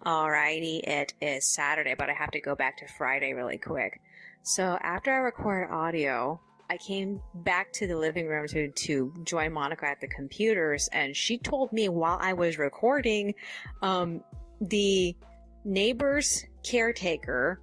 Alrighty, it is Saturday, but I have to go back to Friday really quick. So after I recorded audio, I came back to the living room to join Monica at the computers, and she told me while I was recording, the neighbor's caretaker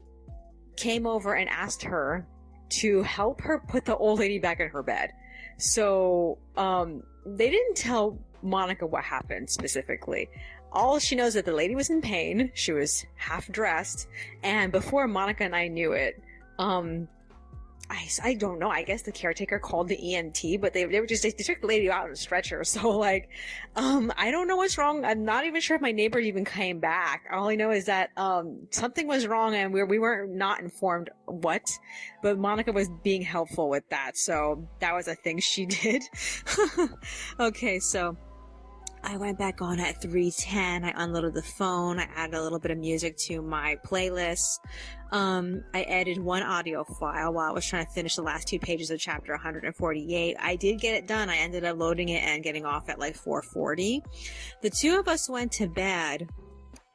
came over and asked her to help her put the old lady back in her bed. So, they didn't tell Monica what happened specifically. All she knows is that the lady was in pain, she was half dressed, and before Monica and I knew it, I don't know, I guess the caretaker called the EMT, but they took the lady out on a stretcher, so like, I don't know what's wrong. I'm not even sure if my neighbor even came back. All I know is that, something was wrong and we were not informed what, but Monica was being helpful with that, so that was a thing she did. Okay, so I went back on at 3:10. I unloaded the phone. I added a little bit of music to my playlist. I edited one audio file while I was trying to finish the last 2 pages of chapter 148. I did get it done. I ended up loading it and getting off at like 4:40. The two of us went to bed,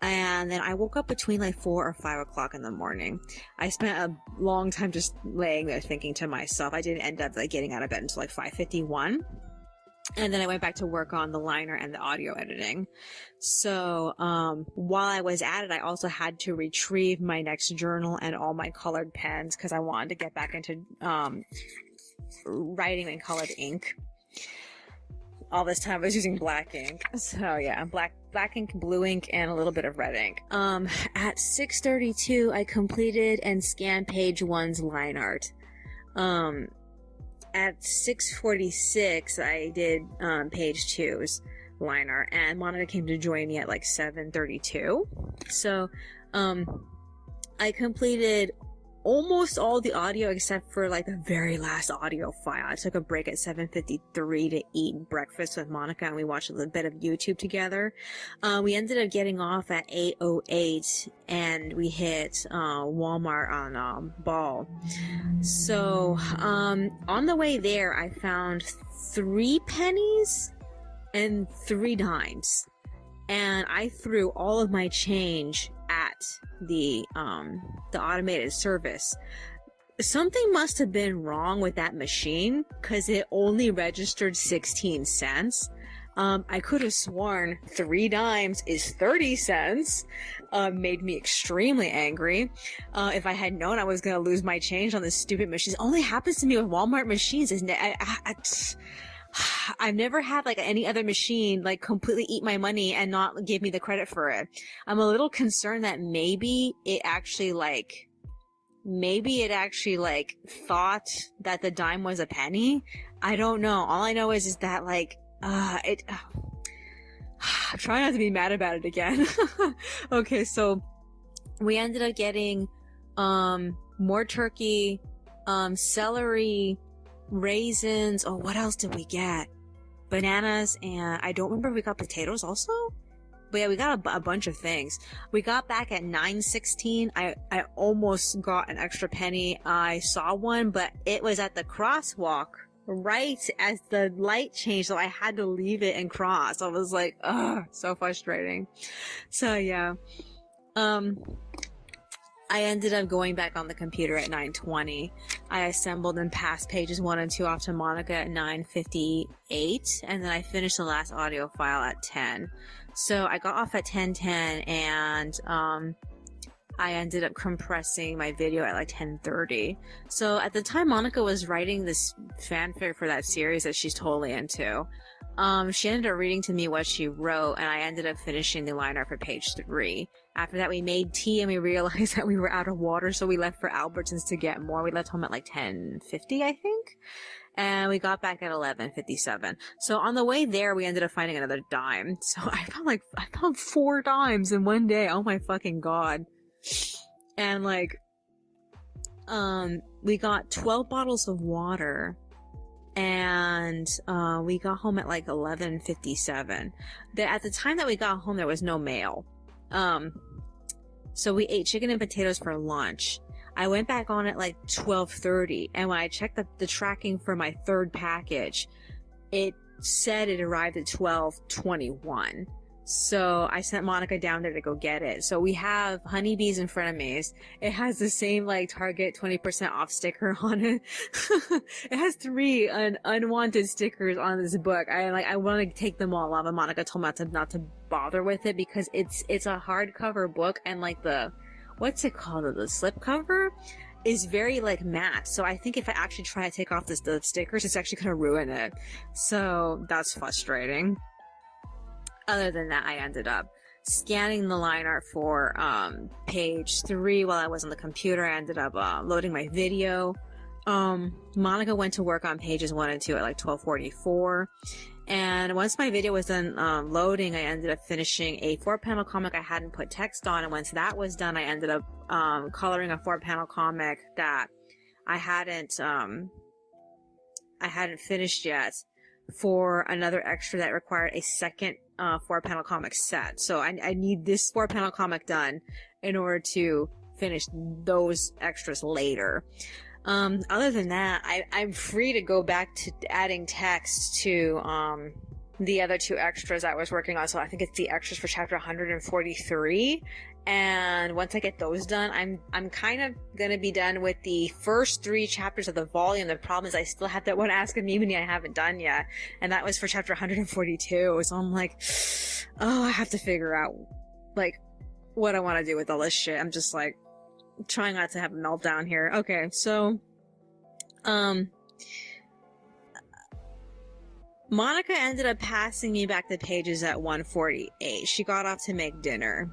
and then I woke up between like 4 or 5 o'clock in the morning. I spent a long time just laying there thinking to myself. I didn't end up like getting out of bed until like 5:51. And then I went back to work on the liner and the audio editing. So, while I was at it, I also had to retrieve my next journal and all my colored pens because I wanted to get back into, writing in colored ink. All this time I was using black ink. So yeah, black ink, blue ink, and a little bit of red ink. At 6:32, I completed and scanned page 1's line art. At 6:46, I did page 2's line art, and Monica came to join me at like 7:32. So, I completed almost all the audio except for like the very last audio file. I took a break at 7:53 to eat breakfast with Monica, and we watched a little bit of YouTube together. We ended up getting off at 8:08, and we hit Walmart on Ball. So on the way there, I found 3 pennies and 3 dimes, and I threw all of my change at the automated service. Something must have been wrong with that machine because it only registered 16 cents. I could have sworn 3 dimes is 30 cents. Made me extremely angry. If I had known I was gonna lose my change on this stupid machine. It only happens to me with Walmart machines, isn't it? I've never had like any other machine like completely eat my money and not give me the credit for it. I'm a little concerned that maybe it actually thought that the dime was a penny. I don't know. All I know is that like, I'm trying not to be mad about it again. Okay, so we ended up getting, more turkey, celery, raisins. Oh, what else did we get? Bananas, and I don't remember if we got potatoes also? But yeah, we got a bunch of things. We got back at 9:16. I almost got an extra penny. I saw one, but it was at the crosswalk right as the light changed, so I had to leave it and cross. I was like, ugh, so frustrating. So yeah. I ended up going back on the computer at 9:20. I assembled and passed pages 1 and 2 off to Monica at 9:58, and then I finished the last audio file at 10. So I got off at 10:10, and I ended up compressing my video at like 10:30. So at the time Monica was writing this fanfic for that series that she's totally into, she ended up reading to me what she wrote, and I ended up finishing the line art for page 3. After that, we made tea, and we realized that we were out of water, so we left for Albertsons to get more. We left home at like 10:50, I think, and we got back at 11:57. So on the way there, we ended up finding another dime. So I found 4 dimes in one day. Oh my fucking god! And like, we got 12 bottles of water. And we got home at like 11:57. At the time that we got home, there was no mail. So we ate chicken and potatoes for lunch. I went back on at like 12:30, and when I checked the tracking for my 3rd package, it said it arrived at 12:21. So I sent Monica down there to go get it. So we have honeybees and frenemies. It has the same like Target 20% off sticker on it. It has 3 unwanted stickers on this book. I want to take them all off, and Monica told me not to bother with it because it's a hardcover book, and like the, what's it called? The slipcover is very like matte. So I think if I actually try to take off the stickers, it's actually going to ruin it. So that's frustrating. Other than that, I ended up scanning the line art for page 3 while I was on the computer. I ended up loading my video. Monica went to work on pages 1 and 2 at like 12:44. And once my video was done loading, I ended up finishing a 4-panel comic I hadn't put text on. And once that was done, I ended up coloring a 4-panel comic that I hadn't finished yet for another extra that required a second 4-panel comic set. So I need this 4-panel comic done in order to finish those extras later. Other than that, I'm free to go back to adding text to the other 2 extras I was working on. So I think it's the extras for chapter 143. And once I get those done, I'm kind of gonna be done with the first 3 chapters of the volume. The problem is I still have that one Ask Amymone I haven't done yet, and that was for chapter 142. So I'm like, oh, I have to figure out like what I want to do with all this shit. I'm just like trying not to have a meltdown here. Okay, so Monica ended up passing me back the pages at 1:48. She got off to make dinner.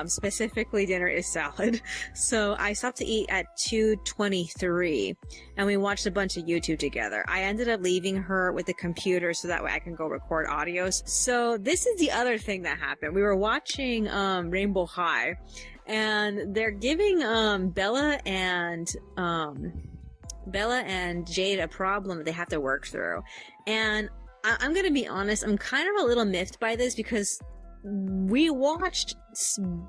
Specifically, dinner is salad. So I stopped to eat at 2:23, and we watched a bunch of YouTube together. I ended up leaving her with the computer so that way I can go record audios. So this is the other thing that happened. We were watching Rainbow High, and they're giving Bella and Jade a problem that they have to work through. And I'm gonna be honest, I'm kind of a little miffed by this because we watched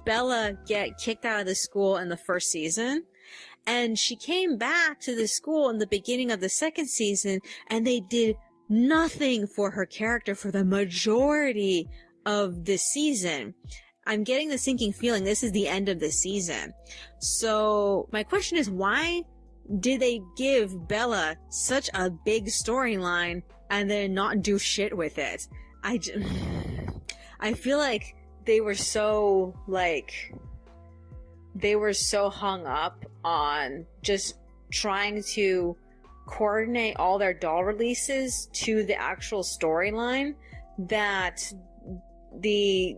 Bella get kicked out of the school in the first season, and she came back to the school in the beginning of the second season, and they did nothing for her character for the majority of the season. I'm getting the sinking feeling this is the end of the season. So my question is, why did they give Bella such a big storyline and then not do shit with it? I feel like they were so hung up on just trying to coordinate all their doll releases to the actual storyline that the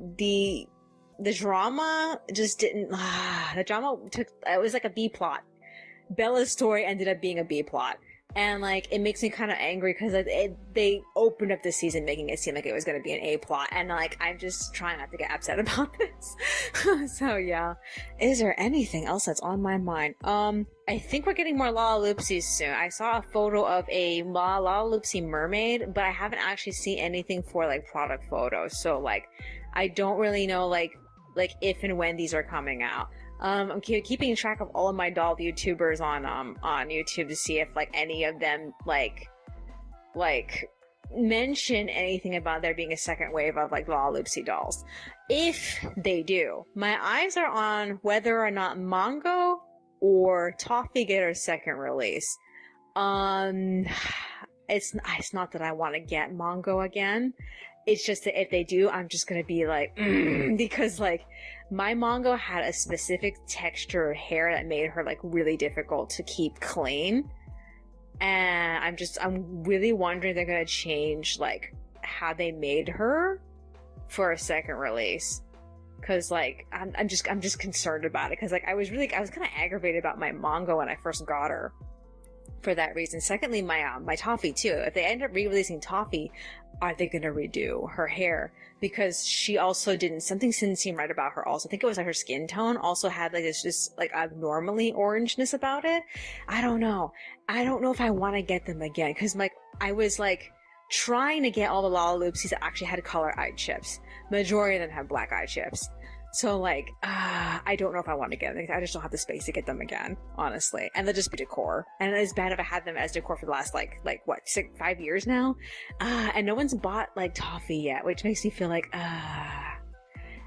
drama just didn't, the drama it was like a B plot. Bella's story ended up being a B plot. And, like, it makes me kind of angry because they opened up the season making it seem like it was going to be an A plot. And, like, I'm just trying not to get upset about this. So, yeah. Is there anything else that's on my mind? I think we're getting more Lalaloopsies soon. I saw a photo of a Lalaloopsy mermaid, but I haven't actually seen anything for, like, product photos. So, like, I don't really know, like if and when these are coming out. I'm keeping track of all of my doll YouTubers on YouTube to see if like any of them like mention anything about there being a second wave of like Lalaloopsy dolls. If they do, my eyes are on whether or not Mongo or Toffee get a second release. It's not that I want to get Mongo again. It's just that if they do, I'm just gonna be like, because like my Mongo had a specific texture of hair that made her like really difficult to keep clean, and I'm really wondering if they're gonna change like how they made her for a second release, because like I'm just concerned about it, because like I was kind of aggravated about my Mongo when I first got her for that reason. Secondly, my Toffee too. If they end up re-releasing Toffee, are they gonna redo her hair? Because she also something didn't seem right about her also. I think it was like her skin tone also had like this just like abnormally orangeness about it. I don't know if I want to get them again, because like I was like trying to get all the Lalaloopsies that actually had color eye chips. Majority of them have black eye chips. So like, I don't know if I want to get them. I just don't have the space to get them again, honestly. And they'll just be decor. And it's bad if I had them as decor for the last like what, 5 years now? And no one's bought like Toffee yet, which makes me feel like,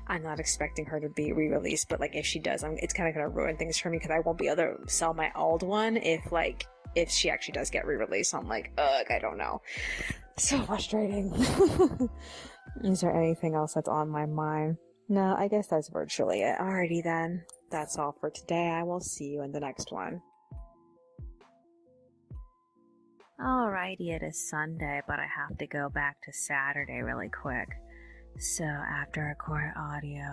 I'm not expecting her to be re-released, but like if she does, it's kind of gonna ruin things for me because I won't be able to sell my old one if she actually does get re-released. I'm like, ugh, I don't know. So frustrating. Is there anything else that's on my mind? No, I guess that's virtually it. Alrighty then. That's all for today. I will see you in the next one. Alrighty, it is Sunday, but I have to go back to Saturday really quick. So after I recorded audio,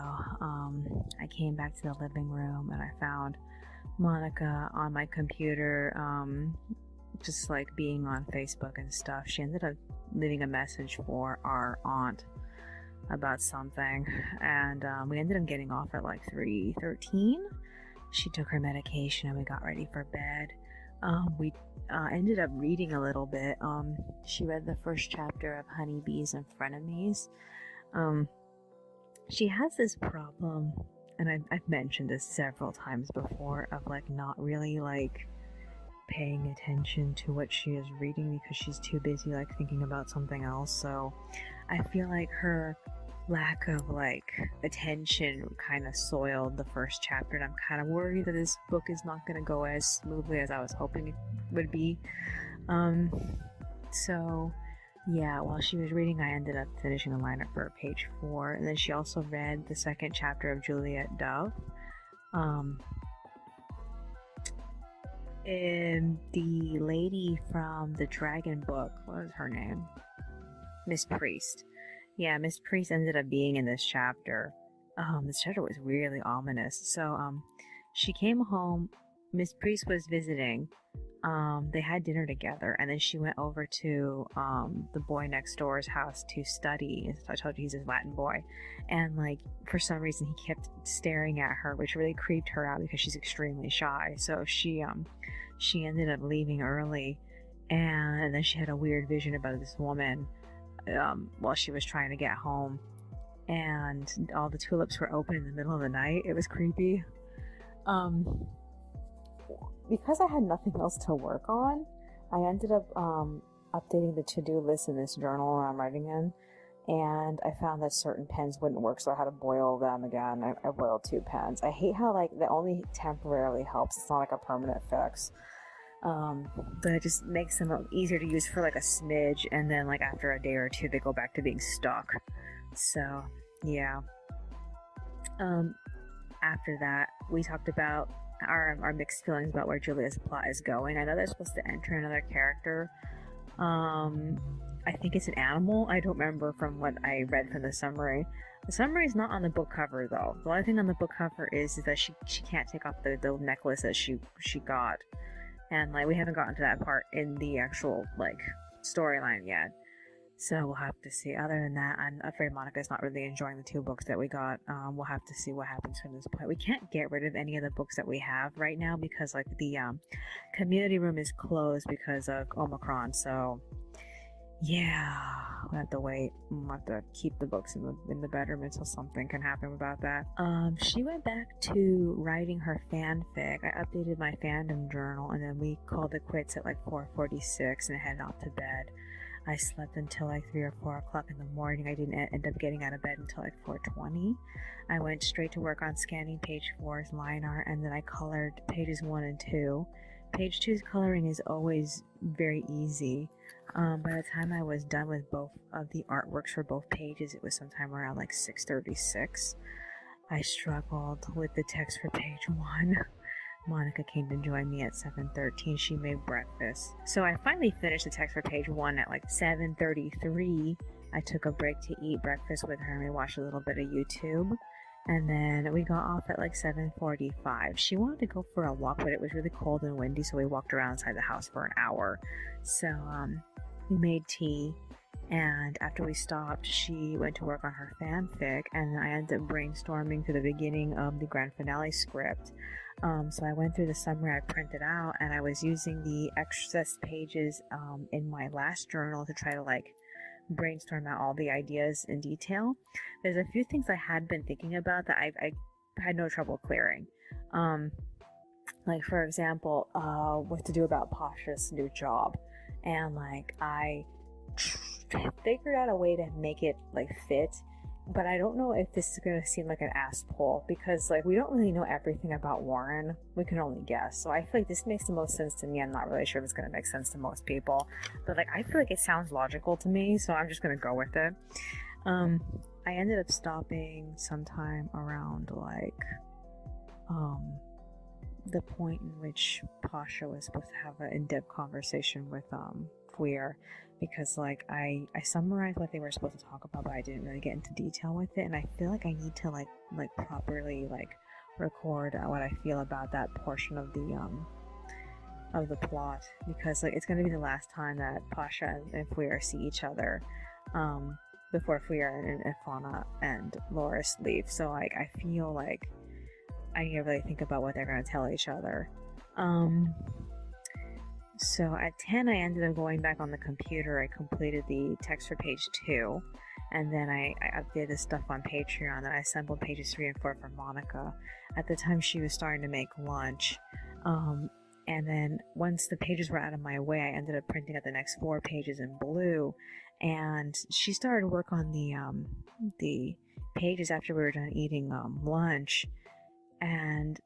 I came back to the living room and I found Monica on my computer, just like being on Facebook and stuff. She ended up leaving a message for our aunt about something, and we ended up getting off at like 3:13. She took her medication and we got ready for bed. We ended up reading a little bit. She read the first chapter of Honeybees and Frenemies. She has this problem, and I've mentioned this several times before, of like not really like paying attention to what she is reading because she's too busy like thinking about something else. So I feel like her lack of like attention kind of soiled the first chapter, and I'm kind of worried that this book is not going to go as smoothly as I was hoping it would be. So yeah, while she was reading, I ended up finishing the lineup for page 4, and then she also read the second chapter of Juliet Dove. And the lady from the dragon book, what was her name? Miss Priest. Yeah, Miss Priest ended up being in this chapter. This chapter was really ominous. So, she came home. Miss Priest was visiting. They had dinner together, and then she went over to the boy next door's house to study. I told you he's a Latin boy, and like for some reason he kept staring at her, which really creeped her out because she's extremely shy. So she ended up leaving early, and then she had a weird vision about this woman while she was trying to get home, and all the tulips were open in the middle of the night. It was creepy. Because I had nothing else to work on, I ended up updating the to-do list in this journal I'm writing in, and I found that certain pens wouldn't work, so I had to boil them again. I boiled 2 pens. I hate how like that only temporarily helps. It's not like a permanent fix. But it just makes them easier to use for like a smidge, and then like after a day or 2 they go back to being stuck. So yeah. After that, we talked about our mixed feelings about where Julia's plot is going. I know they're supposed to enter another character. I think it's an animal. I don't remember from what I read from the summary. The summary is not on the book cover though. The only thing on the book cover is that she can't take off the necklace that she got. And like we haven't gotten to that part in the actual like storyline yet. So we'll have to see. Other than that, I'm afraid Monica's not really enjoying the 2 books that we got. We'll have to see what happens from this point. We can't get rid of any of the books that we have right now because like the community room is closed because of Omicron. So yeah, we'll have to wait. We'll have to keep the books in the bedroom until something can happen about that. She went back to writing her fanfic. I updated my fandom journal, and then we called it quits at like 4:46 and headed off to bed. I slept until like 3 or 4 o'clock in the morning. I didn't end up getting out of bed until like 4:20. I went straight to work on scanning page 4's line art, and then I colored pages 1 and 2. Page 2's coloring is always very easy. By the time I was done with both of the artworks for both pages, it was sometime around like 6:36. I struggled with the text for page 1. Monica came to join me at 7:13. She made breakfast. So I finally finished the text for page 1 at like 7:33. I took a break to eat breakfast with her and we watched a little bit of YouTube. And then we got off at like 7:45. She wanted to go for a walk, but it was really cold and windy, so we walked around inside the house for an hour. So we made tea, and after we stopped, she went to work on her fanfic, and I ended up brainstorming to the beginning of the grand finale script. So I went through the summary I printed out, and I was using the excess pages in my last journal to try to like brainstorm out all the ideas in detail. There's a few things I had been thinking about that I had no trouble clearing. Like for example, what to do about Pasha's new job, and like I figured out a way to make it like fit but I don't know if this is going to seem like an ass pull, because like we don't really know everything about Warren. We can only guess. So I feel like this makes the most sense to me. I'm not really sure if it's going to make sense to most people, but like I feel like it sounds logical to me, so I'm just going to go with it. I ended up stopping sometime around like the point in which Pasha was supposed to have an in-depth conversation with Queer, because like I summarized what they were supposed to talk about, but I didn't really get into detail with it, and I feel like I need to like properly like record what I feel about that portion of the plot, because like it's gonna be the last time that Pasha and Queer see each other before Queer and Fauna and Loris leave. So like I feel like I need to really think about what they're gonna tell each other. So at 10, I ended up going back on the computer. I completed the text for page 2, and then I updated the stuff on Patreon, and I assembled pages 3 and 4 for Monica. At the time, she was starting to make lunch, and then once the pages were out of my way, I ended up printing out the next 4 pages in blue, and she started work on the pages after we were done eating lunch, and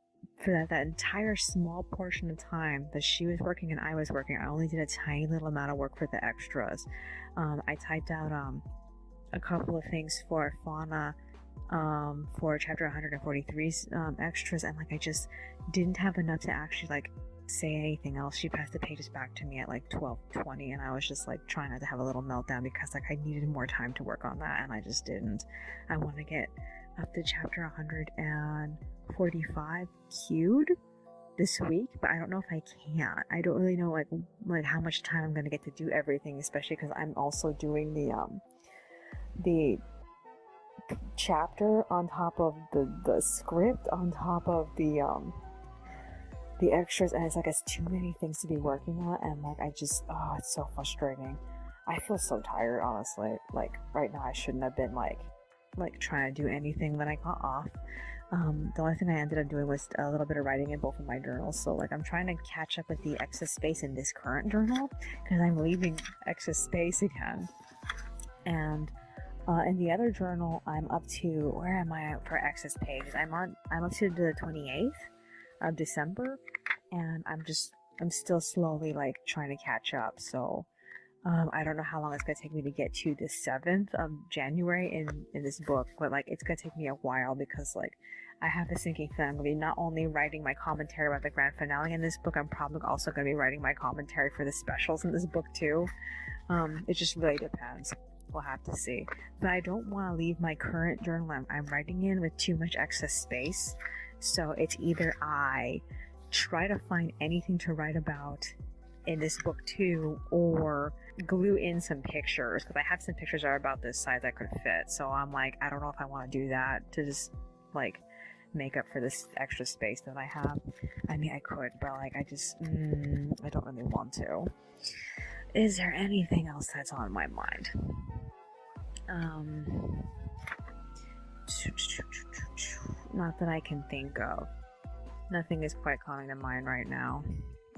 for that entire small portion of time that she was working and I was working, I only did a tiny little amount of work for the extras. I typed out a couple of things for Fauna for chapter 143's extras, and like I just didn't have enough to actually like say anything else. She passed the pages back to me at like 12:20, and I was just like trying not to have a little meltdown because like I needed more time to work on that, and I just didn't. I want to get up to chapter 145 queued this week, but I don't know if I can. I don't really know like how much time I'm gonna get to do everything, especially because I'm also doing the chapter on top of the script on top of the extras, and it's like it's too many things to be working on, and like I just it's so frustrating. I feel so tired, honestly. Like right now I shouldn't have been like trying to do anything when I got off. The only thing I ended up doing was a little bit of writing in both of my journals, so like I'm trying to catch up with the excess space in this current journal because I'm leaving excess space again. And in the other journal, I'm up to, where am I for excess pages? I'm up to the 28th of December, and I'm still slowly like trying to catch up. So I don't know how long it's gonna take me to get to the 7th of January in this book, but like it's gonna take me a while because like I have this thinking that I'm gonna be not only writing my commentary about the grand finale in this book, I'm probably also gonna be writing my commentary for the specials in this book too. It just really depends. We'll have to see. But I don't want to leave my current journal I'm writing in with too much excess space. So it's either I try to find anything to write about in this book too, or glue in some pictures, because I have some pictures that are about this size that could fit. So I'm like, I don't know if I want to do that to just like make up for this extra space that I have. I mean, I could, but like I just I don't really want to. Is there anything else that's on my mind? Not that I can think of. Nothing is quite coming to mind right now.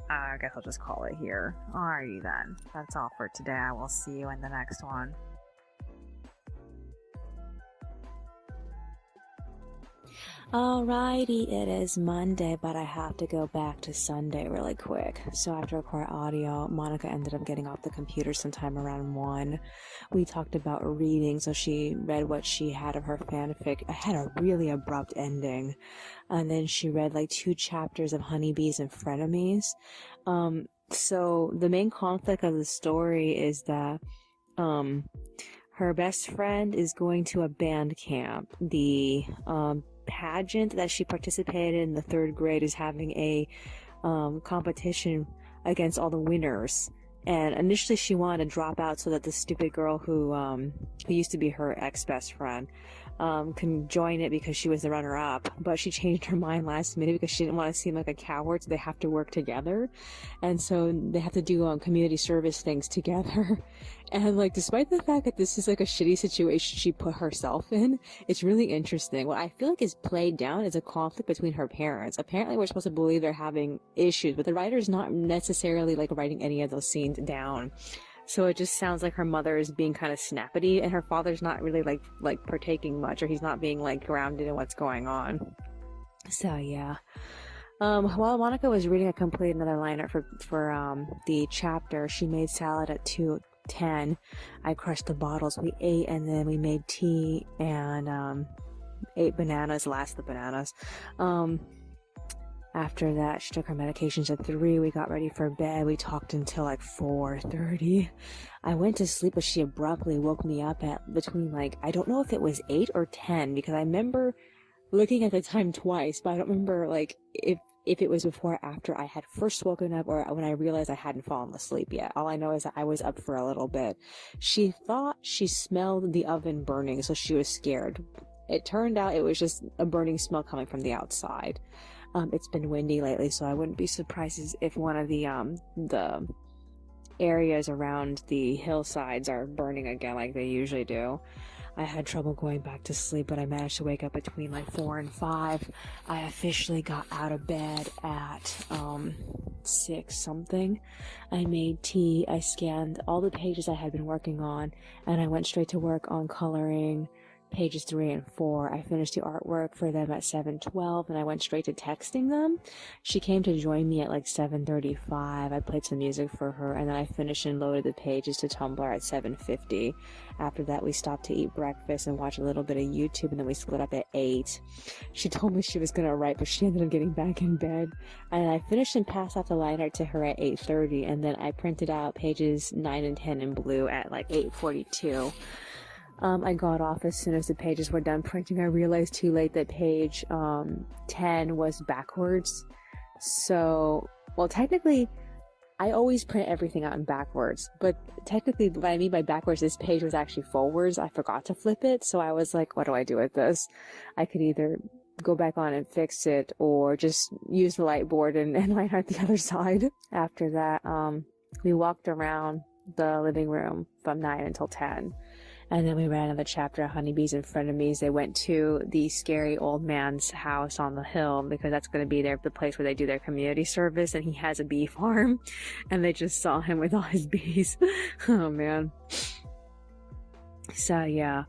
I guess I'll just call it here. Alrighty then. That's all for today. I will see you in the next one. Alrighty, it is Monday, but I have to go back to Sunday really quick. So after record audio, Monica ended up getting off the computer sometime around 1. We talked about reading, so she read what she had of her fanfic. It had a really abrupt ending. And then she read like 2 chapters of Honeybees and Frenemies. So the main conflict of the story is that her best friend is going to a band camp. The pageant that she participated in the 3rd grade is having a competition against all the winners, and initially she wanted to drop out so that the stupid girl who used to be her ex-best friend can join it because she was the runner-up, but she changed her mind last minute because she didn't want to seem like a coward, so they have to work together, and so they have to do community service things together. And like, despite the fact that this is like a shitty situation she put herself in, it's really interesting. What I feel like is played down is a conflict between her parents. Apparently we're supposed to believe they're having issues, but the writer's not necessarily like writing any of those scenes down. So it just sounds like her mother is being kind of snappity, and her father's not really like partaking much, or he's not being like grounded in what's going on. So yeah. While Monica was reading, I completed another liner for the chapter. She made salad at 2:10. I crushed the bottles. We ate, and then we made tea and ate bananas. Last the bananas. After that, she took her medications at 3. We got ready for bed. We talked until like 4:30. I went to sleep, but she abruptly woke me up at between like, I don't know if it was 8 or 10, because I remember looking at the time twice, but I don't remember like if it was before or after I had first woken up or when I realized I hadn't fallen asleep yet. All I know is that I was up for a little bit. She thought she smelled the oven burning, so she was scared. It turned out it was just a burning smell coming from the outside. It's been windy lately, so I wouldn't be surprised if one of the areas around the hillsides are burning again like they usually do. I had trouble going back to sleep, but I managed to wake up between like 4 and 5. I officially got out of bed at 6 something. I made tea. I scanned all the pages I had been working on, and I went straight to work on coloring pages 3 and 4. I finished the artwork for them at 7:12, and I went straight to texting them. She came to join me at like 7:35. I played some music for her, and then I finished and loaded the pages to Tumblr at 7:50. After that, we stopped to eat breakfast and watch a little bit of YouTube, and then we split up at 8. She told me she was going to write, but she ended up getting back in bed. And I finished and passed off the line art to her at 8:30, and then I printed out pages 9 and 10 in blue at like 8:42. I got off as soon as the pages were done printing. I realized too late that page 10 was backwards. So, well, technically, I always print everything out in backwards, but technically what I mean by backwards, this page was actually forwards. I forgot to flip it, so I was like, what do I do with this? I could either go back on and fix it, or just use the light board and line art the other side. After that, we walked around the living room from 9 until 10. And then we ran another chapter of honeybees and frenemies. They went to the scary old man's house on the hill, because that's going to be the place where they do their community service, and he has a bee farm. And they just saw him with all his bees. Oh man. So yeah.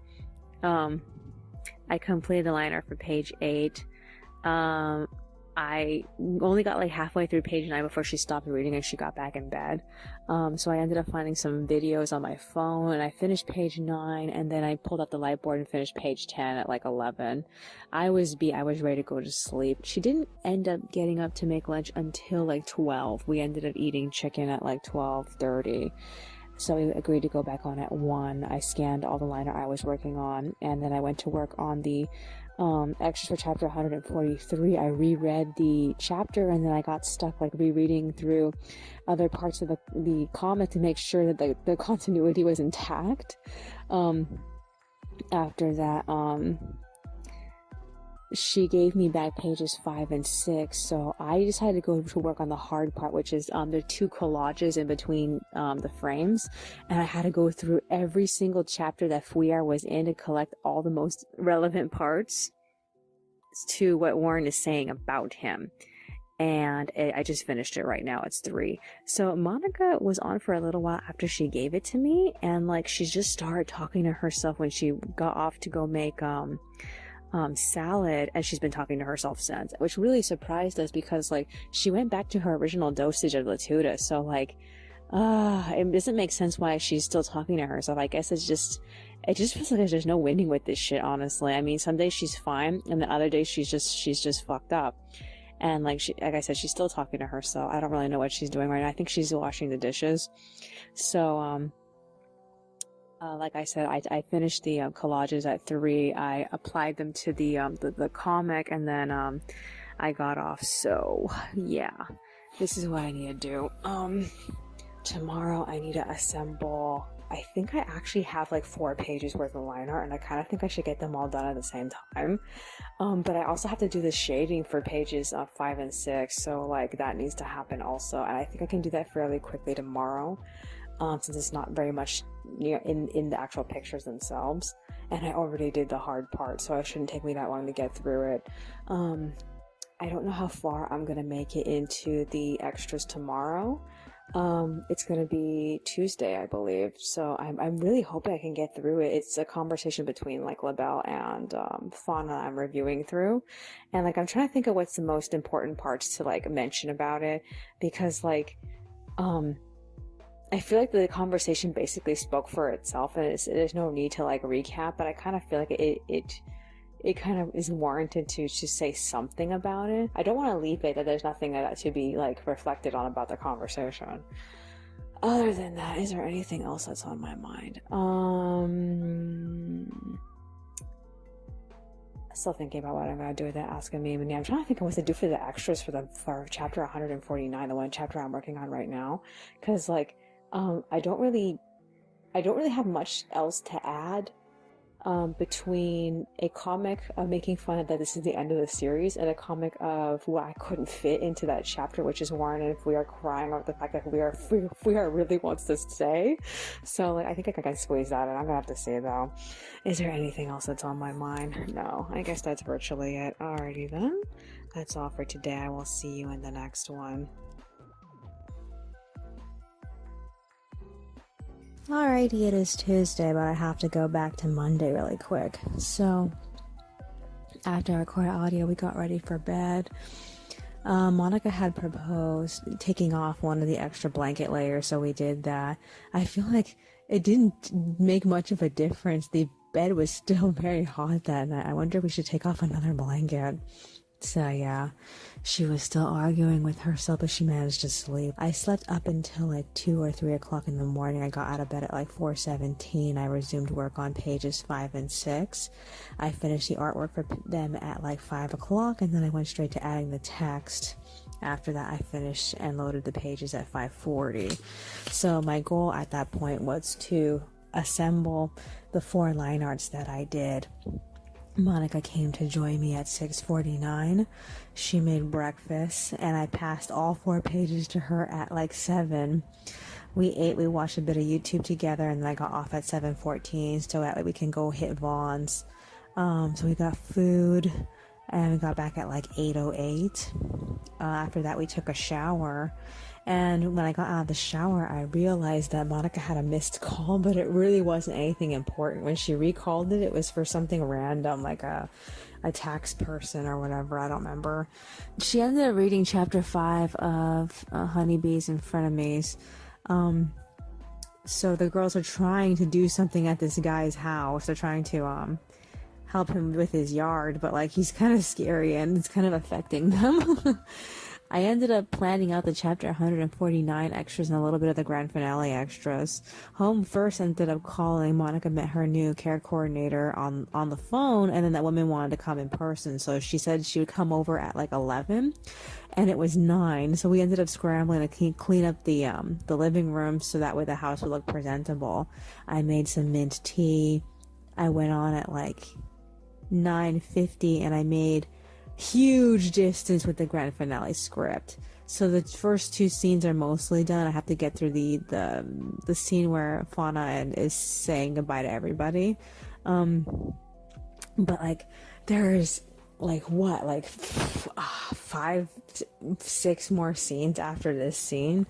I completed the liner for page 8. I only got like halfway through page 9 before she stopped reading and she got back in bed. So I ended up finding some videos on my phone, and I finished page 9, and then I pulled out the light board and finished page 10 at like 11. I was ready to go to sleep. She didn't end up getting up to make lunch until like 12. We ended up eating chicken at like 12:30. So we agreed to go back on at 1. I scanned all the liner I was working on, and then I went to work on the extras for chapter 143. I reread the chapter, and then I got stuck like rereading through other parts of the comic to make sure that the continuity was intact. After that, she gave me back pages 5 and 6, so I decided to go to work on the hard part, which is there are 2 collages in between the frames, and I had to go through every single chapter that Fouillard was in to collect all the most relevant parts to what Warren is saying about him. And I just finished it right now. It's 3. So Monica was on for a little while after she gave it to me, and like she just started talking to herself when she got off to go make salad, and she's been talking to herself since, which really surprised us, because like she went back to her original dosage of Latuda. So like it doesn't make sense why she's still talking to herself. I guess it just feels like there's no winning with this shit, honestly. I mean, some days she's fine, and the other days she's just fucked up. And like I said, she's still talking to herself. I don't really know what she's doing right now. I think she's washing the dishes. So like I said, I finished the collages at 3. I applied them to the comic, and then I got off. So yeah, this is what I need to do. Tomorrow I need to assemble. I think I actually have like 4 pages worth of line art, and I kind of think I should get them all done at the same time. But I also have to do the shading for pages 5 and 6, so like that needs to happen also, and I think I can do that fairly quickly tomorrow. Since it's not very much in the actual pictures themselves, and I already did the hard part, so it shouldn't take me that long to get through it. I don't know how far I'm gonna make it into the extras tomorrow. It's gonna be Tuesday, I believe. So I'm really hoping I can get through it. It's a conversation between like LaBelle and Fauna I'm reviewing through. And like I'm trying to think of what's the most important parts to like mention about it because like um I feel like the conversation basically spoke for itself and there's no need to like recap, but I kind of feel like it kind of is warranted to just say something about it. I don't want to leave it that there's nothing that to be like reflected on about the conversation. Other than that, is there anything else that's on my mind? Still thinking about what I'm gonna do with that Ask Amymone. I'm trying to think of what to do for the extras for chapter 149, the one chapter I'm working on right now, because like I don't really have much else to add between a comic of making fun of that this is the end of the series and a comic of what I couldn't fit into that chapter, which is Warren and if we are crying over the fact that we are really wants to stay. So like I think I can squeeze that in. I'm gonna have to say though, is there anything else that's on my mind? No, I guess that's virtually it. Alrighty then, that's all for today. I will see you in the next one. Alrighty, it is Tuesday, but I have to go back to Monday really quick. So, after I recorded audio, we got ready for bed. Monica had proposed taking off one of the extra blanket layers, so we did that. I feel like it didn't make much of a difference. The bed was still very hot that night. I wonder if we should take off another blanket. So yeah, she was still arguing with herself, but she managed to sleep. I slept up until like 2 or 3 o'clock in the morning. I got out of bed at like 4:17. I resumed work on pages 5 and 6. I finished the artwork for them at like 5 o'clock, and then I went straight to adding the text. After that, I finished and loaded the pages at 5:40. So my goal at that point was to assemble the 4 line arts that I did. Monica came to join me at 6:49. She made breakfast, and I passed all 4 pages to her at like 7. We ate, we watched a bit of YouTube together, and then I got off at 7:14, so that way we can go hit Vaughn's. So we got food, and we got back at like 8:08. After that, we took a shower. And when I got out of the shower, I realized that Monica had a missed call, but it really wasn't anything important. When she recalled it, it was for something random, like a tax person or whatever. I don't remember. She ended up reading chapter 5 of Honeybees and Frenemies. So the girls are trying to do something at this guy's house. They're trying to help him with his yard, but like he's kind of scary and it's kind of affecting them. I ended up planning out the chapter 149 extras and a little bit of the grand finale extras. Home first ended up calling. Monica met her new care coordinator on the phone, and then that woman wanted to come in person. So she said she would come over at like 11, and it was 9. So we ended up scrambling to clean up the living room so that way the house would look presentable. I made some mint tea. I went on at like 9:50, and I made huge distance with the grand finale script. So the first 2 scenes are mostly done. I have to get through the scene where Fauna is saying goodbye to everybody. But like there's like what, like 5, 6 more scenes after this scene.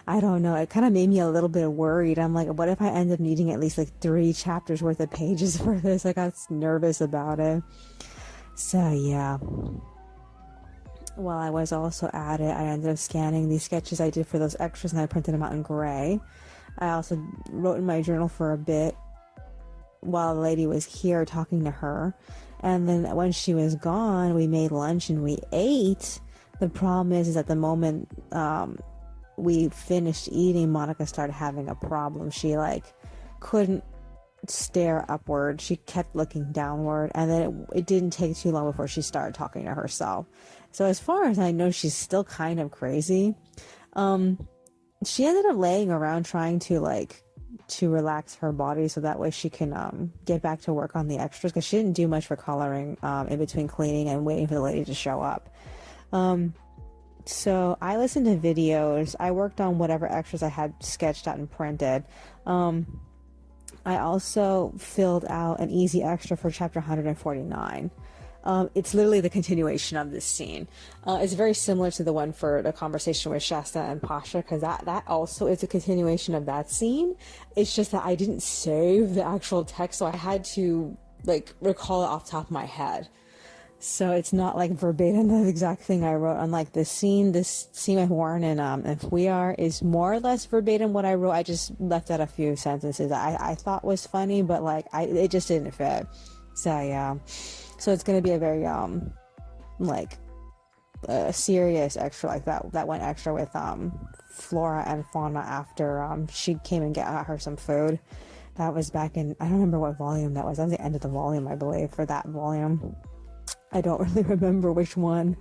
I don't know. It kind of made me a little bit worried. I'm like, what if I end up needing at least like 3 chapters worth of pages for this? I got nervous about it. So yeah, while I was also at it, I ended up scanning these sketches I did for those extras and I printed them out in gray. I also wrote in my journal for a bit while the lady was here talking to her. And then when she was gone, we made lunch and we ate. The problem is at the moment we finished eating, Monica started having a problem. She like couldn't stare upward. She kept looking downward, and then it didn't take too long before she started talking to herself. So as far as I know, she's still kind of crazy. She ended up laying around trying to relax her body so that way she can get back to work on the extras, because she didn't do much for coloring in between cleaning and waiting for the lady to show up. So I listened to videos. I worked on whatever extras I had sketched out and printed. I also filled out an easy extra for chapter 149. It's literally the continuation of this scene. It's very similar to the one for the conversation with Shasta and Pasha, because that also is a continuation of that scene. It's just that I didn't save the actual text, so I had to like recall it off the top of my head. So it's not like verbatim the exact thing I wrote. Unlike this scene with Warren and We Are is more or less verbatim what I wrote. I just left out a few sentences that I thought was funny, but like it just didn't fit. So yeah, so it's gonna be a very like serious extra like that went extra with Flora and Fauna after she came and got her some food. That was back in, I don't remember what volume that was. That was the end of the volume, I believe, for that volume. I don't really remember which one.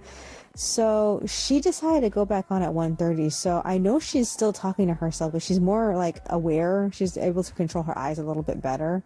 So she decided to go back on at 1:30. So I know she's still talking to herself, but she's more like aware. She's able to control her eyes a little bit better.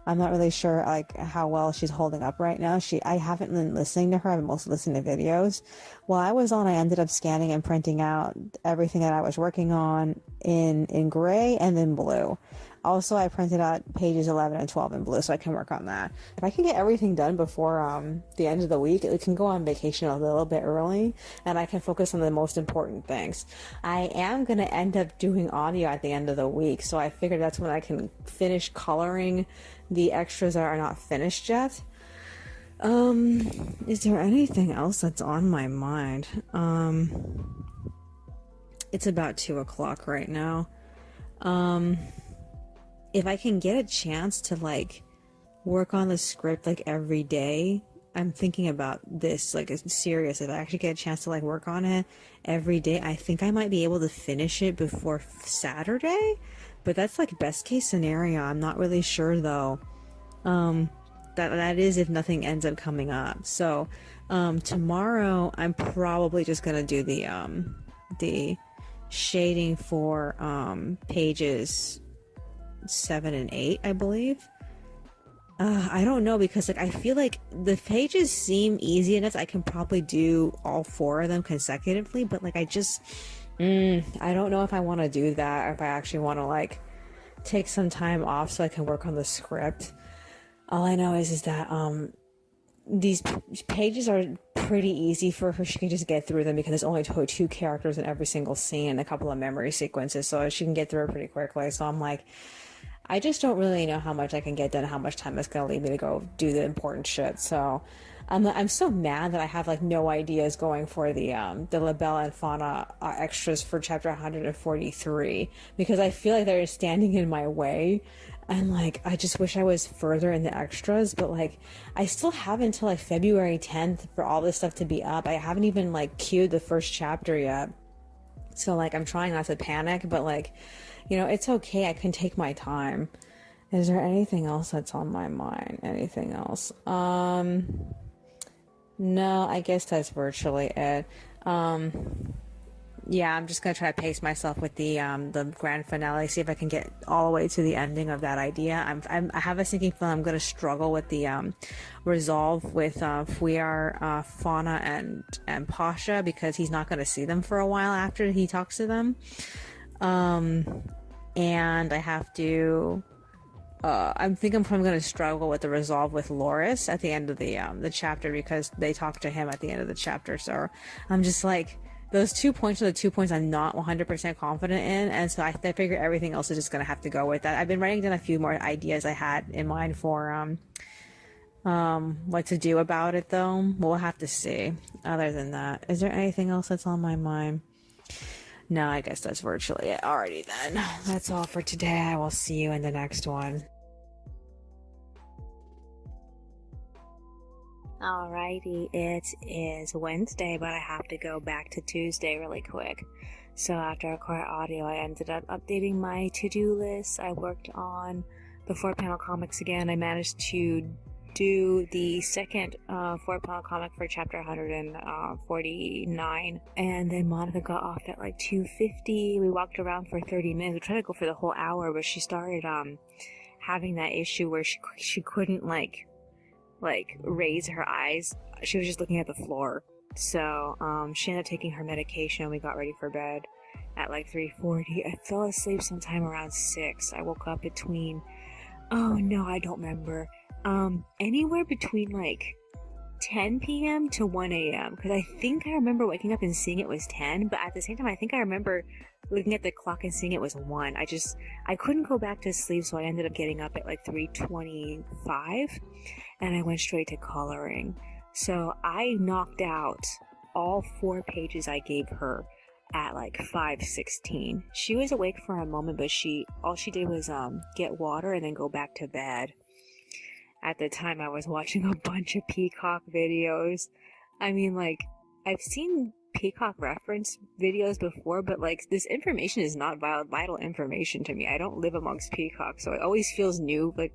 I'm not really sure like how well she's holding up right now. I haven't been listening to her. I've been mostly listening to videos. While I was on, I ended up scanning and printing out everything that I was working on in gray and in blue. Also, I printed out pages 11 and 12 in blue, so I can work on that. If I can get everything done before the end of the week, I can go on vacation a little bit early, and I can focus on the most important things. I am going to end up doing audio at the end of the week, so I figured that's when I can finish coloring the extras that are not finished yet. Is there anything else that's on my mind? It's about 2 o'clock right now. If I can get a chance to like work on the script like every day, I'm thinking about this like it's serious. If I actually get a chance to like work on it every day, I think I might be able to finish it before Saturday, but that's like best case scenario. I'm not really sure though. That is if nothing ends up coming up. So tomorrow I'm probably just gonna do the shading for pages 7 and 8, I believe. I don't know, because like I feel like the pages seem easy enough. I can probably do all 4 of them consecutively, but like I don't know if I want to do that, or if I actually want to like take some time off so I can work on the script. All I know is that these pages are pretty easy for her. She can just get through them because there's only 2 characters in every single scene and a couple of memory sequences, so she can get through it pretty quickly. So I'm like, I just don't really know how much I can get done, how much time it's gonna leave me to go do the important shit. So I'm so mad that I have like no ideas going for the LaBelle and Fauna extras for chapter 143, because I feel like they're standing in my way. And like I just wish I was further in the extras, but like I still have until like February 10th for all this stuff to be up. I haven't even like queued the first chapter yet. So like I'm trying not to panic, but like, you know, it's okay. I can take my time. Is there anything else that's on my mind? Anything else? No, I guess that's virtually it. Yeah, I'm just gonna try to pace myself with the grand finale. See if I can get all the way to the ending of that idea. I have a sinking feeling I'm gonna struggle with the resolve with We Are, Fauna and Pasha, because he's not gonna see them for a while after he talks to them. And I have to. I'm probably going to struggle with the resolve with Loris at the end of the chapter, because they talk to him at the end of the chapter. So I'm just like, those 2 points are the 2 points I'm not 100% confident in, and so I figure everything else is just going to have to go with that. I've been writing down a few more ideas I had in mind for what to do about it, though. We'll have to see. Other than that, is there anything else that's on my mind? No, I guess that's virtually it already then. That's all for today. I will see you in the next one. Alrighty, it is Wednesday, but I have to go back to Tuesday really quick. So after I recorded audio, I ended up updating my to-do list. I worked on the 4-panel comics again. I managed to do the second 4-panel comic for chapter 149, and then Monica got off at like 2:50. We walked around for 30 minutes. We tried to go for the whole hour, but she started having that issue where she couldn't like raise her eyes. She was just looking at the floor. So she ended up taking her medication, and we got ready for bed at like 3:40. I fell asleep sometime around 6. I woke up between, oh no, I don't remember, anywhere between like 10 p.m. to 1 a.m. because I think I remember waking up and seeing it was 10, but at the same time, I think I remember looking at the clock and seeing it was 1. I couldn't go back to sleep, so I ended up getting up at like 3:25, and I went straight to coloring. So I knocked out all 4 pages I gave her at like 5:16. She was awake for a moment, but all she did was get water and then go back to bed. At the time, I was watching a bunch of Peacock videos. I mean, like, I've seen Peacock reference videos before, but like, this information is not vital information to me. I don't live amongst Peacock, so it always feels new, like,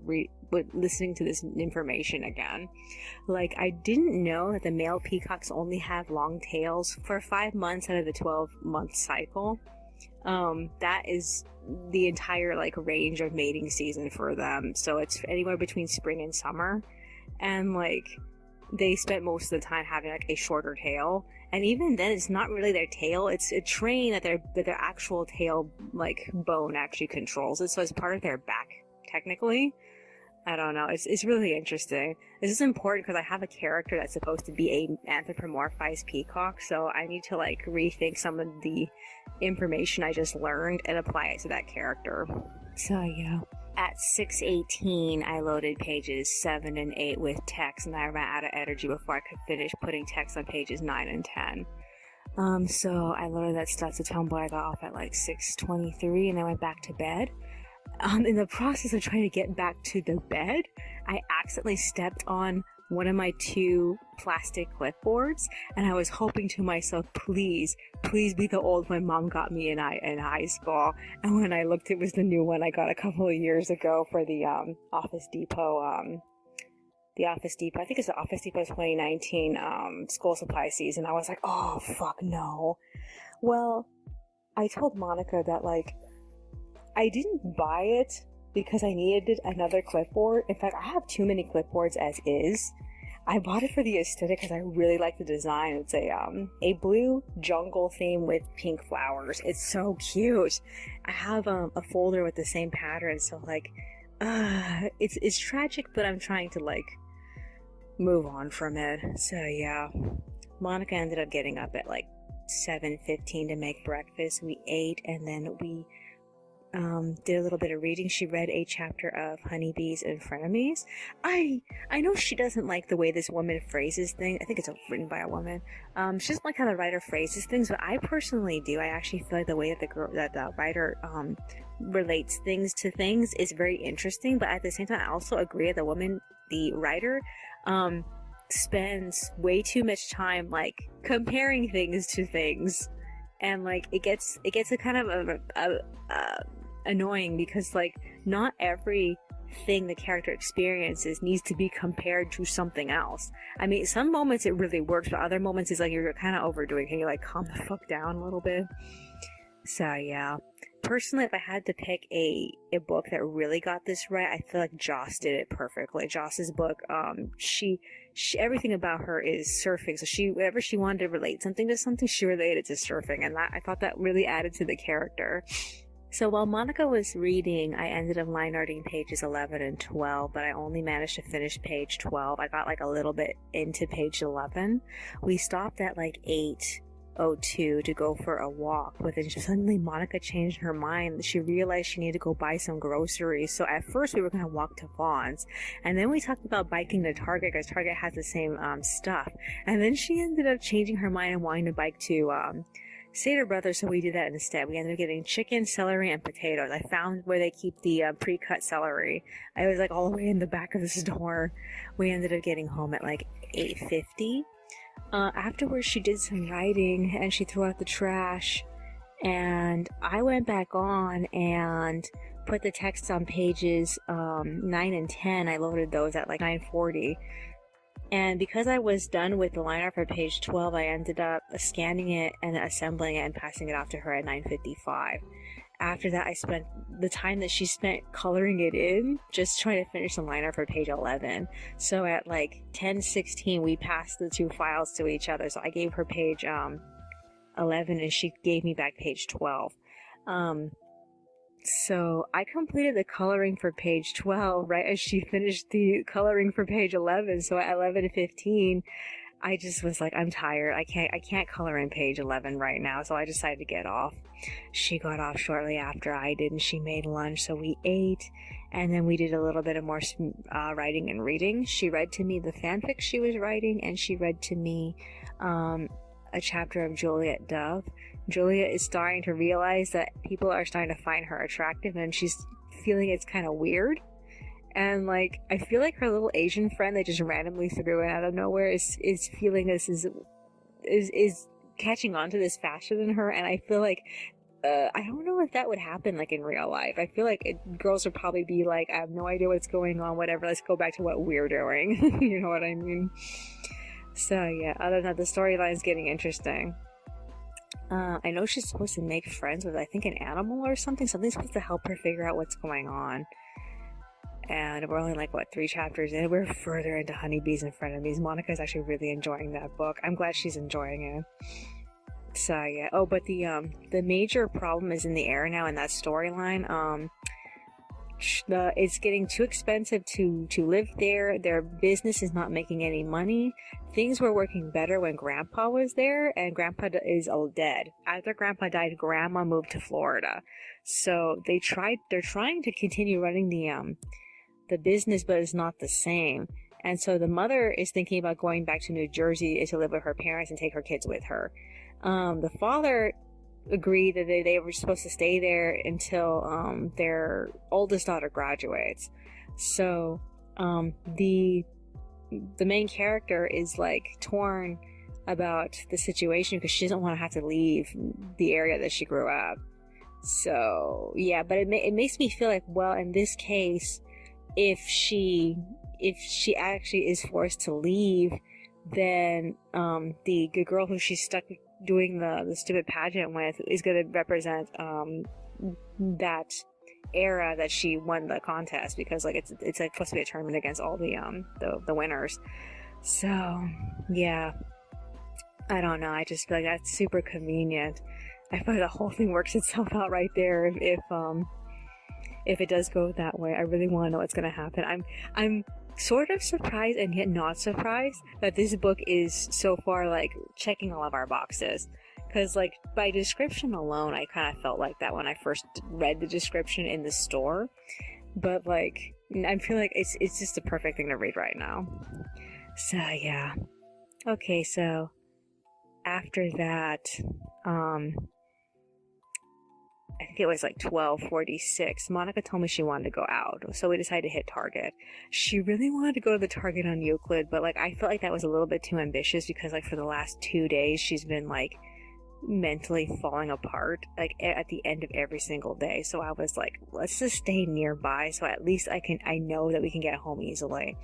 listening to this information again. Like, I didn't know that the male peacocks only have long tails for 5 months out of the 12-month cycle. That is the entire like range of mating season for them, so it's anywhere between spring and summer, and like they spent most of the time having like a shorter tail, and even then it's not really their tail, it's a train that their actual tail like bone actually controls it, so it's part of their back technically. I don't know, it's really interesting. This is important because I have a character that's supposed to be a anthropomorphized peacock, so I need to like rethink some of the information I just learned and apply it to that character. So yeah. At 6:18, I loaded pages 7 and 8 with text, and I ran out of energy before I could finish putting text on pages 9 and 10. So I loaded that stuff to Tumblr. I got off at like 6:23, and I went back to bed. In the process of trying to get back to the bed, I accidentally stepped on one of my 2 plastic clipboards, and I was hoping to myself, please be the old one Mom got me in high school. And when I looked, it was the new one I got a couple of years ago for the Office Depot. I think it's the Office Depot 2019 school supply season. I was like, oh fuck no. Well, I told Monica that like I didn't buy it because I needed another clipboard. In fact, I have too many clipboards as is. I bought it for the aesthetic because I really like the design. It's a blue jungle theme with pink flowers. It's so cute. I have a folder with the same pattern, so like, it's tragic, but I'm trying to like move on from it. So yeah, Monica ended up getting up at like 7:15 to make breakfast. We ate, and then we did a little bit of reading. She read a chapter of Honeybees and Frenemies. I know she doesn't like the way this woman phrases things. I think it's written by a woman. She doesn't like how the writer phrases things, but I personally do. I actually feel like the way that the writer relates things to things is very interesting, but at the same time I also agree that the writer spends way too much time like comparing things to things, and like it gets a kind of annoying because like not every thing the character experiences needs to be compared to something else. I mean, some moments it really works, but other moments it's like you're kind of overdoing it. Can you like calm the fuck down a little bit? So yeah, personally, if I had to pick a book that really got this right, I feel like Joss did it perfectly. Joss's book, she everything about her is surfing, so whenever she wanted to relate something to something, she related to surfing, and I thought that really added to the character. So while Monica was reading, I ended up line arting pages 11 and 12, but I only managed to finish page 12. I got like a little bit into page 11. We stopped at like 8:02 to go for a walk, but then suddenly Monica changed her mind. She realized she needed to go buy some groceries. So at first we were going to walk to Vaughn's, and then we talked about biking to Target because Target has the same stuff. And then she ended up changing her mind and wanting to bike to Stater Brothers, so we did that instead. We ended up getting chicken, celery, and potatoes. I found where they keep the pre-cut celery. I was like all the way in the back of the store. We ended up getting home at like 8:50. Afterwards, she did some writing and she threw out the trash, and I went back on and put the text on pages 9 and 10. I loaded those at like 9:40. And because I was done with the line art for page 12, I ended up scanning it and assembling it and passing it off to her at 9:55. After that, I spent the time that she spent coloring it in just trying to finish the line art for page 11. So at like 10:16, we passed the 2 files to each other. So I gave her page 11 and she gave me back page 12. So I completed the coloring for page 12 right as she finished the coloring for page 11. So at 11:15, I just was like, I'm tired. I can't color in page 11 right now. So I decided to get off. She got off shortly after I did, and she made lunch. So we ate, and then we did a little bit of more writing and reading. She read to me the fanfic she was writing, and she read to me a chapter of Juliet Dove. Julia is starting to realize that people are starting to find her attractive, and she's feeling it's kind of weird. And like, I feel like her little Asian friend they just randomly threw in out of nowhere is feeling this is catching on to this faster than her. And I feel like I don't know if that would happen like in real life. I feel like girls would probably be like, I have no idea what's going on, whatever, let's go back to what we're doing. You know what I mean? So yeah, other than that, the storyline's getting interesting. I know she's supposed to make friends with, I think, an animal or something. Something's supposed to help her figure out what's going on. And we're only like, what, 3 chapters in? We're further into Honeybees and Frenemies. Monica's actually really enjoying that book. I'm glad she's enjoying it. So, yeah. Oh, but the major problem is in the air now in that storyline. It's getting too expensive to live there. Their business is not making any money. Things were working better when Grandpa was there, and Grandpa is all dead. After Grandpa died, Grandma moved to Florida. So they're trying to continue running the business, but it's not the same. And so the mother is thinking about going back to New Jersey to live with her parents and take her kids with her. The father agreed that they were supposed to stay there until their oldest daughter graduates. So the main character is like torn about the situation because she doesn't want to have to leave the area that she grew up. So yeah, but it makes me feel like, well, in this case, if she actually is forced to leave, then the good girl who she's stuck doing the stupid pageant with is going to represent that era that she won the contest, because like it's like supposed to be a tournament against all the winners. So yeah, I don't know, I just feel like that's super convenient. I feel like the whole thing works itself out right there if it does go that way. I really want to know what's going to happen. I'm sort of surprised and yet not surprised that this book is so far like checking all of our boxes, because like by description alone I kind of felt like that when I first read the description in the store, but like I feel like it's just the perfect thing to read right now. So yeah, okay, so after that I think it was like 12:46, Monica told me she wanted to go out, so we decided to hit Target. She really wanted to go to the Target on Euclid, but like I felt like that was a little bit too ambitious, because like for the last 2 days she's been like mentally falling apart like at the end of every single day. So I was like, let's just stay nearby, so at least I know that we can get home easily.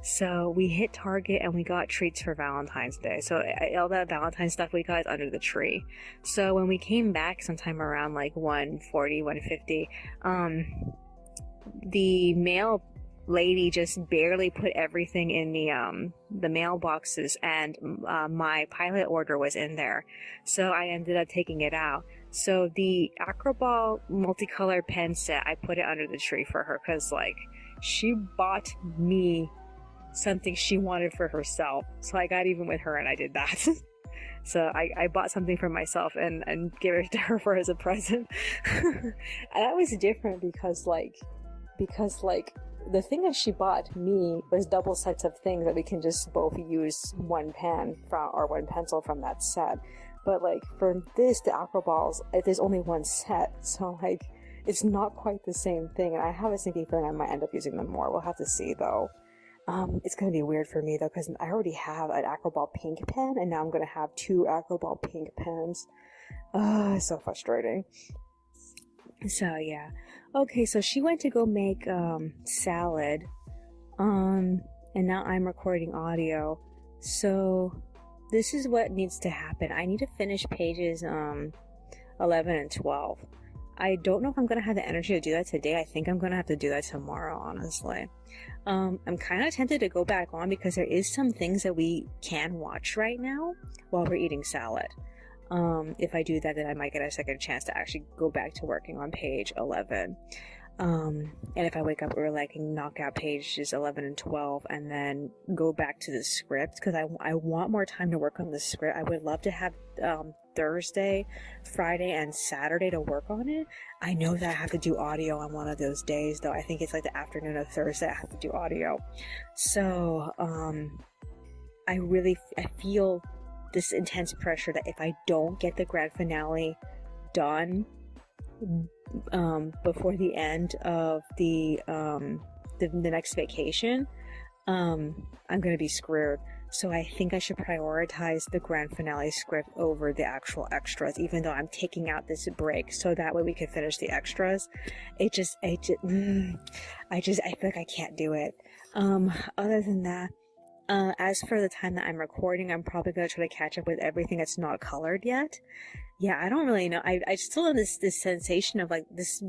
So we hit Target and we got treats for Valentine's Day. So all that Valentine's stuff we got is under the tree. So when we came back sometime around like 1:40, 1:50, the mail lady just barely put everything in the mailboxes, and my pilot order was in there, so I ended up taking it out. So the Acroball multicolor pen set, I put it under the tree for her, because like she bought me something she wanted for herself, so I got even with her and I did that. So I bought something for myself and gave it to her as a present. And that was different because like the thing that she bought me was double sets of things that we can just both use one pen from, or one pencil from that set. But like for this, the Acroballs, there's only one set, so like it's not quite the same thing. And I have a sneaky feeling I might end up using them more. We'll have to see though. It's gonna be weird for me though, because I already have an Acroball pink pen, and now I'm gonna have 2 Acroball pink pens. It's so frustrating. So yeah. Okay, so she went to go make salad, and now I'm recording audio. So this is what needs to happen. I need to finish pages 11 and 12. I don't know if I'm gonna have the energy to do that today. I think I'm gonna have to do that tomorrow, honestly. I'm kind of tempted to go back on because there is some things that we can watch right now while we're eating salad. If I do that, then I might get a second chance to actually go back to working on page 11. And if I wake up early, I can knock out pages 11 and 12 and then go back to the script, because I want more time to work on the script. I would love to have Thursday, Friday, and Saturday to work on it. I know that I have to do audio on one of those days, though. I think it's like the afternoon of Thursday I have to do audio. So I feel this intense pressure that if I don't get the grand finale done before the end of the next vacation, I'm gonna be screwed. So I think I should prioritize the grand finale script over the actual extras, even though I'm taking out this break so that way we can finish the extras. I feel like I can't do it. Other than that, as for the time that I'm recording, I'm probably gonna try to catch up with everything that's not colored yet. Yeah, I don't really know. I still have this sensation of like this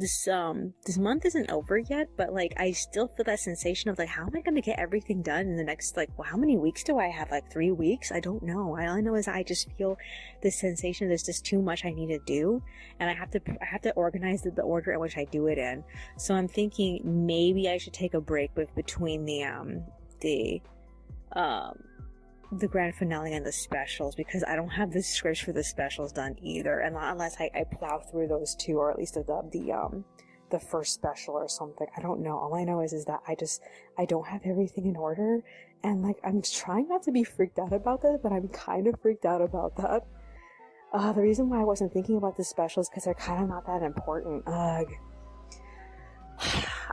month isn't over yet, but like I still feel that sensation of like, how am I gonna get everything done in the next, like, well, how many weeks do I have? Like 3 weeks? I don't know. All I know is I just feel this sensation there's just too much I need to do, and I have to organize the order in which I do it in. So I'm thinking maybe I should take a break between the grand finale and the specials, because I don't have the scripts for the specials done either, and unless I plow through those two, or at least the first special or something. I don't know. All I know is that I don't have everything in order, and like I'm trying not to be freaked out about that, but I'm kind of freaked out about that. The reason why I wasn't thinking about the specials because they're kind of not that important. Ugh.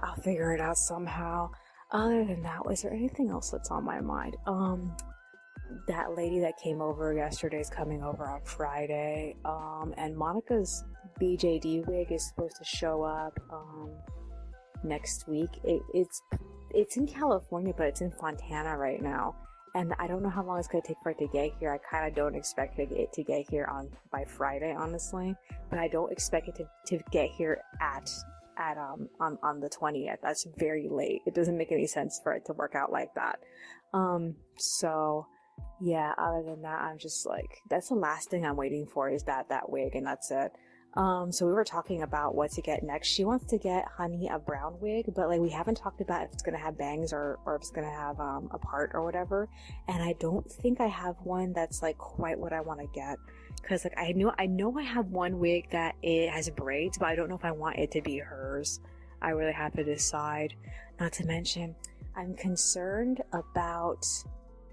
I'll figure it out somehow. Other than that, was there anything else that's on my mind? That lady that came over yesterday is coming over on Friday, and Monica's BJD wig is supposed to show up next week. It's in California, but it's in Fontana right now, and I don't know how long it's going to take for it to get here. I kind of don't expect it to get here by Friday, honestly, but I don't expect it to get here on the 20th. That's very late. It doesn't make any sense for it to work out like that. So yeah, other than that, I'm just like, that's the last thing I'm waiting for is that wig, and that's it. So we were talking about what to get next. She wants to get Honey a brown wig, but like we haven't talked about if it's gonna have bangs or if it's gonna have a part or whatever. And I don't think I have one that's like quite what I want to get, because like I know I have one wig that it has braids, but I don't know if I want it to be hers. I really have to decide. Not to mention, I'm concerned about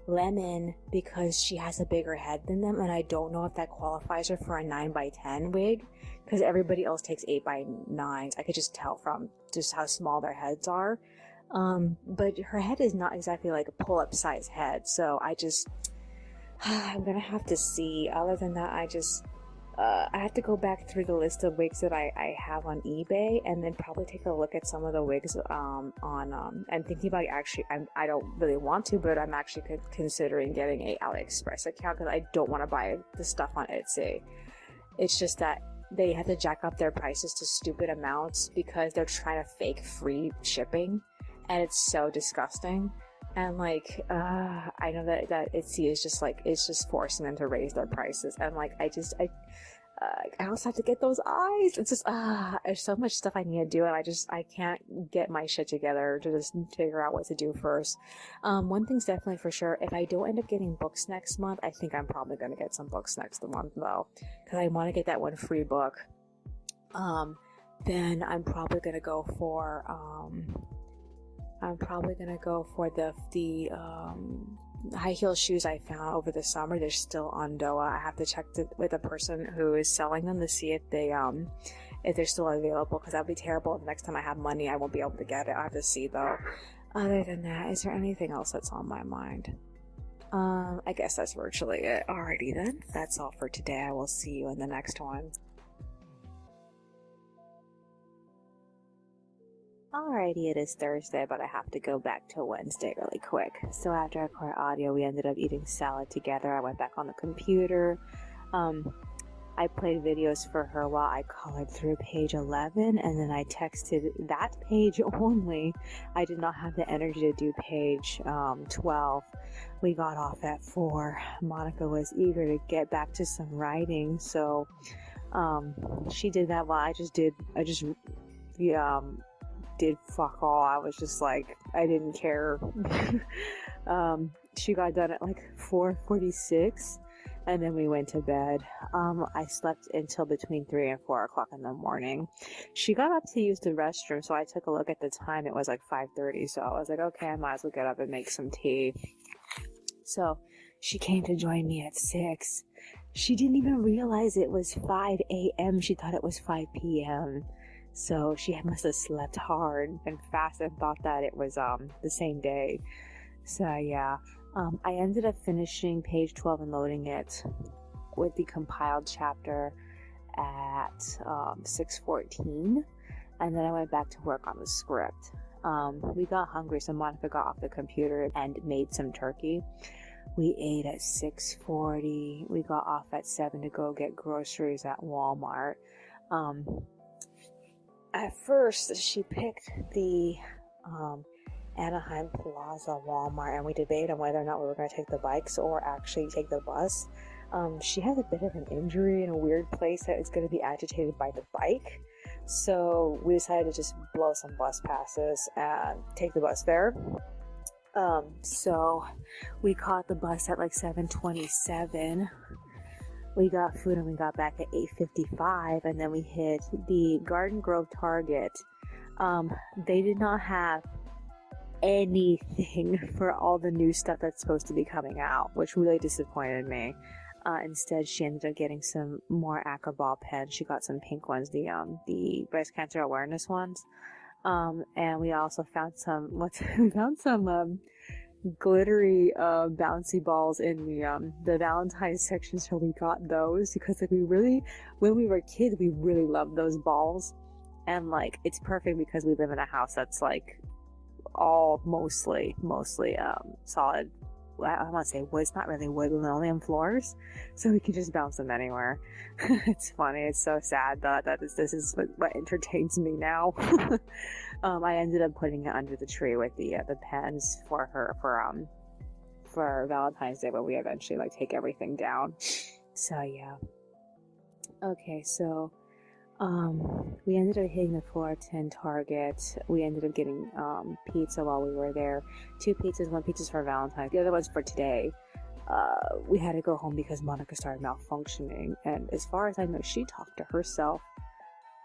Lemon because she has a bigger head than them, and I don't know if that qualifies her for a 9x10 wig, because everybody else takes 8x9s. I could just tell from just how small their heads are. But her head is not exactly like a pull-up size head, so I'm gonna have to see. Other than that, I have to go back through the list of wigs that I have on eBay, and then probably take a look at some of the wigs I'm thinking about actually. I don't really want to, but I'm actually considering getting a AliExpress account, because I don't want to buy the stuff on Etsy. It's just that they have to jack up their prices to stupid amounts because they're trying to fake free shipping, and it's so disgusting. And like, I know that Etsy is just like, it's just forcing them to raise their prices. And like, I also have to get those eyes. It's just, there's so much stuff I need to do, and I can't get my shit together to just figure out what to do first. One thing's definitely for sure, if I don't end up getting books next month, I think I'm probably going to get some books next month though, because I want to get that one free book. Then I'm probably going to go for, the high heel shoes I found over the summer. They're still on Doa. I have to check with a person who is selling them to see if they're still available, because that'd be terrible. The next time I have money, I won't be able to get it. I have to see though. Other than that, is there anything else that's on my mind? I guess that's virtually it. Alrighty then. That's all for today. I will see you in the next one. Alrighty, it is Thursday, but I have to go back to Wednesday really quick. So after I recorded audio, we ended up eating salad together. I went back on the computer. I played videos for her while I colored through page 11, and then I texted that page only. I did not have the energy to do page 12. We got off at 4. Monica was eager to get back to some writing, so she did that while I just did fuck all. I was just like, I didn't care. She got done at like 4:46. And then we went to bed. I slept until between 3 and 4 o'clock in the morning. She got up to use the restroom, so I took a look at the time. It was like 5:30, so I was like, okay, I might as well get up and make some tea. So she came to join me at 6. She didn't even realize it was 5 a.m. She thought it was 5 p.m. So she must have slept hard and fast and thought that it was the same day. So yeah. I ended up finishing page 12 and loading it with the compiled chapter at 6:14, and then I went back to work on the script. We got hungry, so Monica got off the computer and made some turkey. We ate at 6:40. We got off at 7 to go get groceries at Walmart. At first, she picked the Anaheim Plaza Walmart, and we debated on whether or not we were going to take the bikes or actually take the bus. She has a bit of an injury in a weird place that is going to be agitated by the bike, so we decided to just blow some bus passes and take the bus there. So we caught the bus at like 7:27. We got food and we got back at 8:55, and then we hit the Garden Grove Target. They did not have anything for all the new stuff that's supposed to be coming out, which really disappointed me. Instead, she ended up getting some more Acroball pens. She got some pink ones, the breast cancer awareness ones. And we also found some glittery bouncy balls in the Valentine's section, so we got those because like when we were kids, we really loved those balls, and like it's perfect because we live in a house that's like all mostly solid. I want to say wood. It's not really wood, linoleum floors, so we can just bounce them anywhere. It's funny. It's so sad that this is what entertains me now. I ended up putting it under the tree with the pens for her for Valentine's Day, but we eventually like take everything down. So yeah. Okay, so we ended up hitting the Fullerton Target. We ended up getting pizza while we were there. 2 pizzas, 1 pizza's for Valentine's, the other one's for today. We had to go home because Monica started malfunctioning, and as far as I know, she talked to herself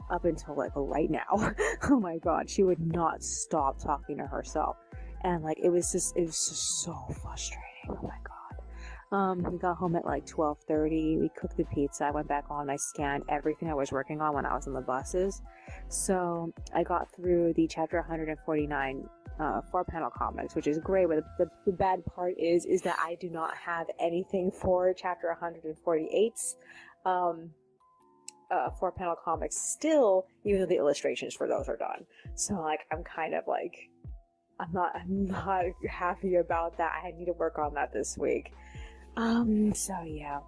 up until like right now. Oh my god, she would not stop talking to herself, and like it was just so frustrating. Oh my god. We got home at like 12:30. We cooked the pizza. I went back on. I scanned everything I was working on when I was on the buses. So I got through the chapter 149 4-panel comics, which is great. But the bad part is that I do not have anything for chapter 148's 4-panel comics still, even though the illustrations for those are done. So like I'm kind of like I'm not happy about that. I need to work on that this week. So yeah.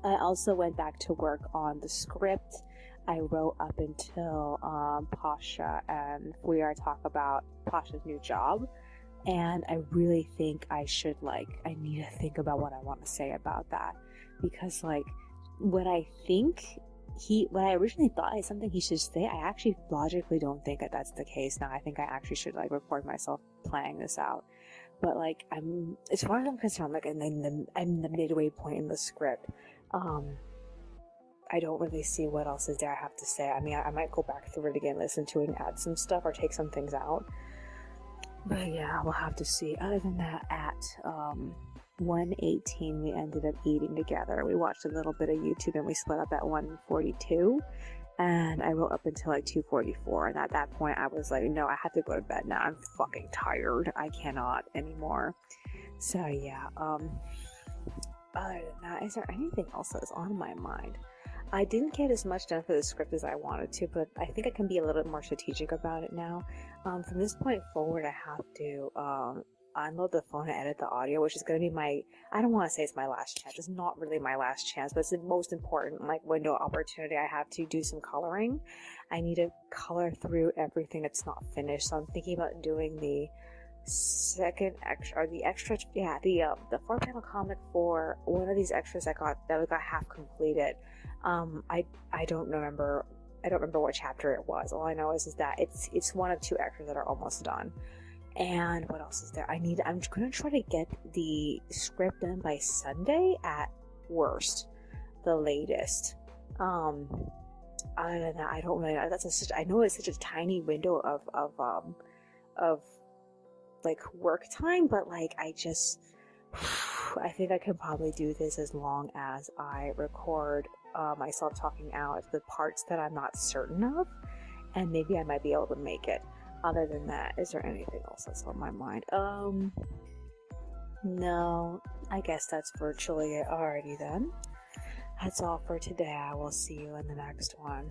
I also went back to work on the script. I wrote up until Pasha and we are talk about Pasha's new job, and I really think I need to think about what I want to say about that, because like what I originally thought is something he should say, I actually logically don't think that that's the case now. I think I actually should like record myself playing this out. But like as far as I'm concerned, like I'm the midway point in the script. I don't really see what else is there I have to say. I mean, I might go back through it again, listen to it, and add some stuff or take some things out. But yeah, we'll have to see. Other than that, at 1:18, we ended up eating together. We watched a little bit of YouTube and we split up at 1:42. And I wrote up until like 2:44. And at that point, I was like, no, I have to go to bed now. I'm fucking tired. I cannot anymore. So yeah, other than that, is there anything else that's on my mind? I didn't get as much done for the script as I wanted to, but I think I can be a little bit more strategic about it now. From this point forward, I have to unload the phone and edit the audio, which is going to be my, I don't want to say it's my last chance. It's not really my last chance, but it's the most important like window opportunity I have to do some coloring. I need to color through everything that's not finished. So I'm thinking about doing the second extra, or the extra, yeah, the 4-panel comic for one of these extras that we got half completed. I don't remember what chapter it was. All I know is that it's one of 2 extras that are almost done. And what else is there? I'm gonna try to get the script done by Sunday at worst, the latest. Other than that, I don't really know. I know it's such a tiny window of like work time, but like I think I can probably do this as long as I record myself talking out the parts that I'm not certain of, and maybe I might be able to make it. Other than that, is there anything else that's on my mind? No, I guess that's virtually it. Alrighty then. That's all for today. I will see you in the next one.